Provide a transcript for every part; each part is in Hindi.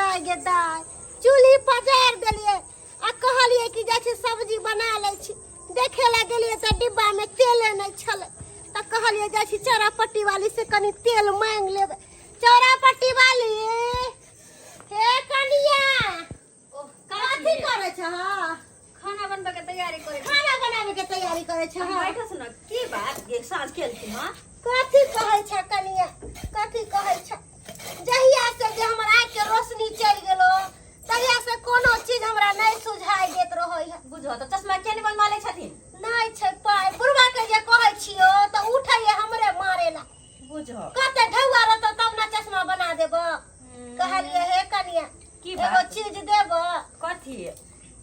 दाय गे दाय चूल्ही पजार देलिए आ कहलिए कि जाइ छी सब्जी बना लै छी देखे ला गेलिए त डिब्बा में तेल नहीं छले त कहलिए जाइ छी चौरापट्टी वाली से कनी तेल मांग लेबे। चौरापट्टी वाली हे कनिया कथी करे छ? खाना बनबे के तैयारी करे। खाना बनावे के तैयारी करे छ? बैठो सुन की बात ये साँझ खेलती हां कथी कहै छ कनिया? कथी कहै छ? जहिया से जे हमर आँख के रोशनी चल गेलो तहिया से कोनो चीज हमरा नहीं सुझाई देत रहै है। बुझो त चश्मा के नहीं बनवा ले छथिन? नहीं छै पाई बुढ़वा के जे कहै छियो त उठैए हमरे मारेला। बुझो कते ढौआ रहत तब ना चश्मा बना देबो। कहलिए हे कनिया की एगो बात चीज देबो कथी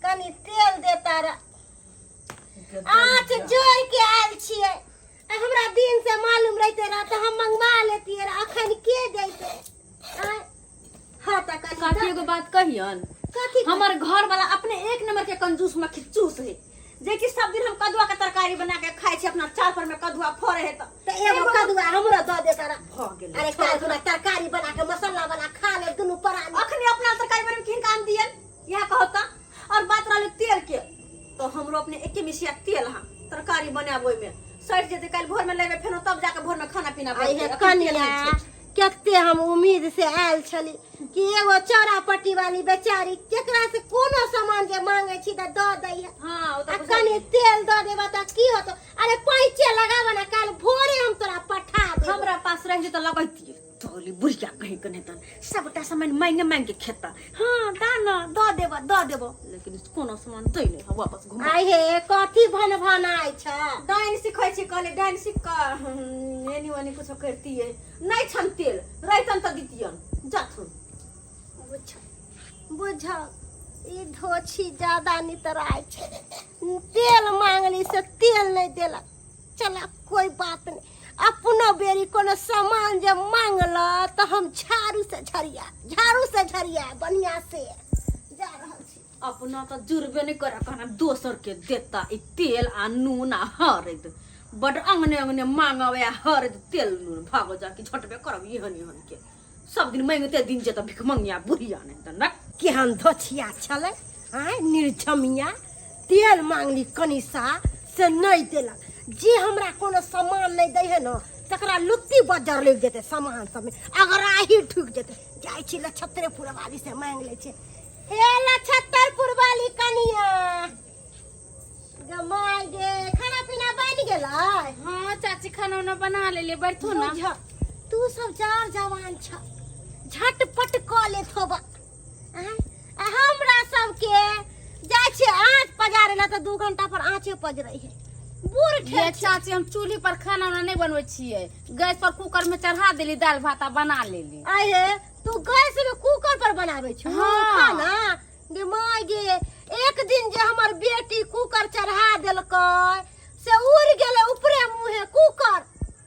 कनी तेल दे तारा आँच जोड़ के आयल छियै हमरा दिन से मालूम रहते रह तो हम मंगवा लेती है अखन के जैते हां त काकी एगो बात कहियन कथी हमर घर वाला अपने एक नंबर के कंजूस में खिच्चूस है जे कि सब दिन हम कदुआ के तरकारी बना के खाइ छी अपना चार पर में कदुआ फरे है त एगो कदुआ हमरो द दे तारा भ गेल। अरे कादुआ तरकारी बना के मसाला बना खा ले दुनु परानी अखनी अपना तरकारी बना के काम दियन यह कहता और बात रहले तेल के तो हमरो अपने एके मिसिया तेल हां तरकारी बनाबोय में सर जे कल भोर में लेबे फेनो तब जाके भोर में खाना पीना आई कनिया केते हम उम्मीद से आयल छली कि एगो चौरापट्टी वाली बेचारी केकरा से कोनो सामान जे मांगे छी त द दै है। हां ओ आ तो कनी तेल द देबा त की होतो? अरे पैसे लगावा ना काल भोरे हम तोरा पठा देब। हमरा पास रह जे तो लगैती तोली बुढ़िया कहीं कने तन सबटा सामान मांगे मांगे खेता हां दाना द देबो लेकिन कोनो सामान दे नहीं वापस घुमा। आई हे कथी भन भनाई छ? डाइन सिखै छी कहले डाइन सिख का एनी वनी कुछ करती है नहीं छन तेल रैतन त दितियन जाथुन बुझ ई धोछी ज्यादा नितराय छ तेल मांगली से तेल नहीं देला। चला कोई बात नहीं अपनो बेरी कोनो सामान जे मांगला त हम झाड़ू से झरिया बढ़िया से जा रहल छी। अपना तो जुर्बे नहीं करा कहना दोसर के देता ई तेल आ नून आ हरद बड अंगने अंगने मांगावे हरद तेल नून भागो जा कि झटबे करब यहन के सब दिन मांगते दिन जे त भिख मंगिया बुढ़िया नहीं त न केहन धोछिया छले आय निर्झमिया तेल मांगली कनिसा से नहीं देलक। जे हमरा कोनो सामान नहीं दे है ना तकरा लुत्ती बजर लग जेते सामान सब में अगर आही ठुक जेते जाय छी लछत्रपुर वाली से मांग ले छे। हे लछत्रपुर वाली कनिया गमाई गे खाना पीना बन गेलै? हाँ चाची खाना उना बना ले बैठो ना। तू सब जार जवान छ झटपट क ले थोबा हमरा सब के जाय छे आँच पजारे ला त 2 घंटा पर आँचे पज रही है बूढ़ ये चाची हम चूल्ही पर खाना उना नहीं बनवे छिए गैस पर कुकर में चढ़ा देली दाल भात बना लेली। आये तू गैस में कुकर पर बनावे छ हाँ। खाना गे माय गे एक दिन जे हमर बेटी कुकर चढ़ा देलकै से उड़ गेले ऊपरे मुंहे कुकर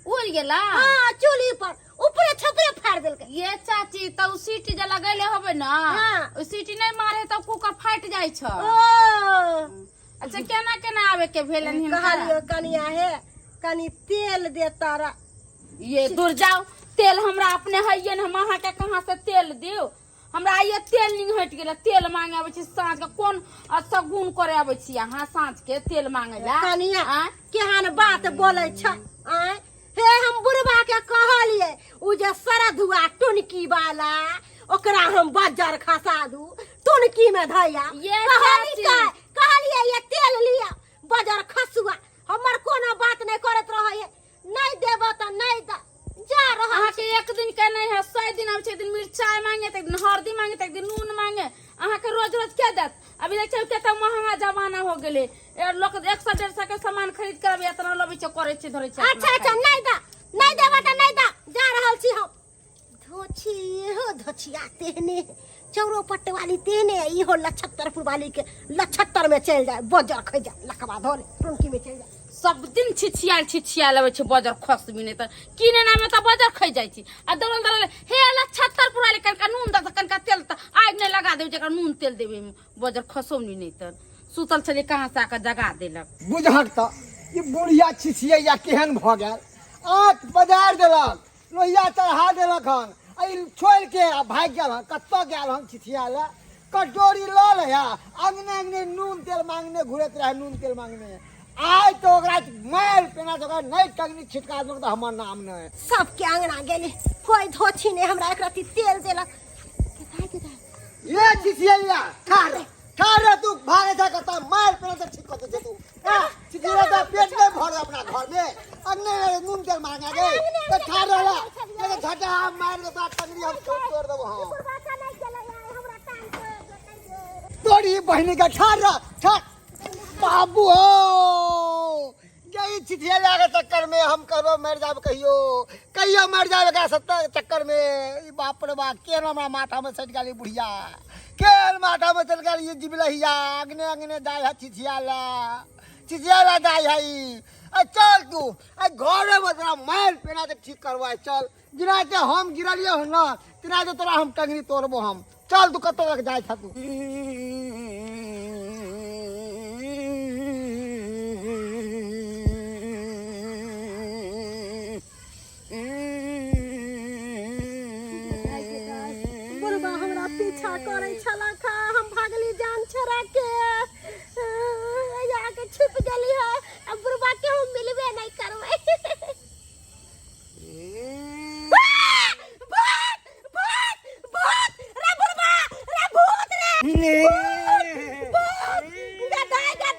उड़ गेला। हां चूल्ही पर ऊपरे छपरे फाड़ देलकै। ये चाची तो सीटी जे लगैले होबे ना हाँ। ओ सीटी नहीं मारे तो कुकर फाट जाय छ। ओ अच्छा केना केना आवे के भेलन हिम कहलियो कनिया हे कनी तेल दे तारा। ये दूर जाओ तेल हमरा अपने हइये न हम अहाँ के कहां से तेल दियो हमरा ये तेल नहीं हट गेला तेल मांगे आवे छी साँझ के कोन अच्छा गुण करे आवे छी अहाँ साँझ के तेल मांगे ला कनिया केहन बात बोले छ आय हे हम बुढ़वा के कहलिए उ जे सरधुआ टुनकी वाला ओकरा हम बाजार खसा दू टुनकी में धैया ये कहलिए ये तेल लिया बाजार खसुआ हमर कोनो बात नहीं करत रहै नहीं देबो त नहीं द जा रहा अहाँ के एक दिन के नहीं है 100 दिन आवे छै एक दिन मिर्चाई मांगे त एक दिन हल्दी मांगे त एक दिन नून मांगे अहाँ के रोज रोज के देत अभी देख छै केतना महंगा जमाना हो गेले लोग 100 150 के सामान खरीद के अभी इतना लबे छै करे छै धरे छै। अच्छा नहीं देबो त नहीं द जा रहल छी हम धोछी हो धोछिया तेहने चौरापट्टी वाली तेहने इहो लछत्रपुर वाली के लछत्र में चल जाए बजर खै जा लकवा धरे टुनकी में चल जाए सब दिन छिछिया लेवे छै बजर खस भी नहीं त किने नामे त बजर खै जाय छी आ दरन हे लछत्रपुर वाली कनका नून द कनका तेल त आग नहीं लगा देव जकरा नून तेल देवे बजर खसो नहीं त सुतल छले कहां से आके जगा देलक। बुझहट त ये बुढ़िया छिछिया केहन भ गेल आँख बजार देलक लोहिया चढ़ा देलक हन आई छोड़ के आ भाग गेल हम कत्तो गेल हम छिछियाला कटोरी ल ले आ अंगने अंगने नून तेल मांगने घुरत रहे नून तेल मांगने आज तो ओकरा मार पेना तो ओकरा नहीं टंगनी छिटका दो तो हमर नाम न सबके अंगना गेली कोई धोछी ने हमरा एक रति तेल देलक ये छिछिया ठारे तू भागे जा कता मार पेना तो ठीक होते तू छिछिया तो पेट में भर अपना घर में अंगने नून तेल मांगा गए तो ठारे ला ये झटा मार के साथ टंगरी हम तोड़ देबो हां बात नहीं चले हमरा काम कर तोड़ी बहनी का ठार बाबू हो यही चिट्ठिया लागे चक्कर में हम करबो मर जाब कहियो मर जाबे का सत्ता चक्कर में बाप रे बाप के हमरा माथा में सट गाली बुढ़िया के माथा में चल गाली जिबलहिया अगने अगने दाई है चिठिया ला दाई है चल तू घर में तोरा मार पेना तो ठीक करवा चल गिराते हम गिरलियो हो ना तिना तो तोरा हम टंगरी तोड़बो हम चल तू कतो लग जाय था तू पीछा करे छला खा हम भागली जान छोड़ा के आके छुप गेली है अब बुरबा के हम मिलबे नहीं करबै भूत रे बुरबा रे भूत रे गदाई के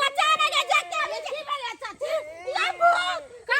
बचाने के जाके अभी की बले चाची ये भूत का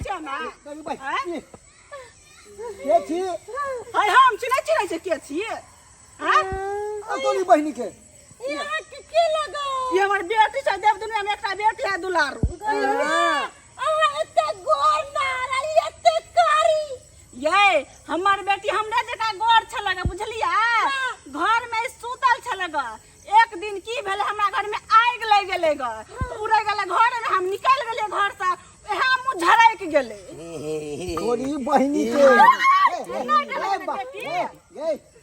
के ना बहनी के यहाँ के लगा ये हमार बेटी छ देव दुनिया में एकटा बेटी है दुलारू एते गोर ना रही एते कारी ये हमार बेटी हमरा जका गोर छलगा बुझलिया घर में सुतल छलगा एक दिन की भेले हमरा घर में आग लग गेले ग पूरे गेले घर में हम निकल गेले घर से एहा मुंह झरक गेले तोरी बहनी के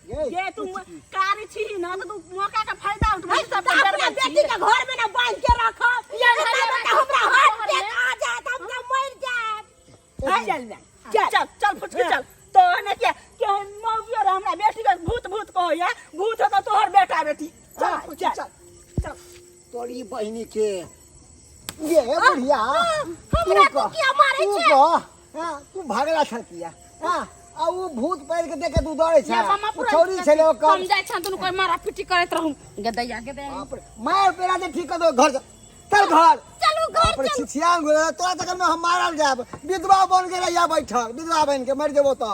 ये तुम कारी छी ना तो तू मौका का फायदा उठा सब बेटी के घर में ना बांध के रखो ये हमरा हाथ पे आ जाए त हम मर जाए चल फुटकी चल तो ने के मौगी और हमरा बेटी के भूत कहो या भूत हो तो तोहर बेटा बेटी चल तोरी बहनी के ये बुढ़िया हमरा को किया मारे छे हां तू भागला छ किया हां आ वो भूत पैर के देखे तू दौड़े छ छोरी छले ओ कम जाय छ तू कोई मारा पिटी करत रहू गदैया मार पेरा दे ठीक कर दो घर चल घर चलो घर चल छिछिया गुले तोरा तक में हम मारल जाब विधवा बन के रहिया बैठल विधवा बन के मर जेबो तो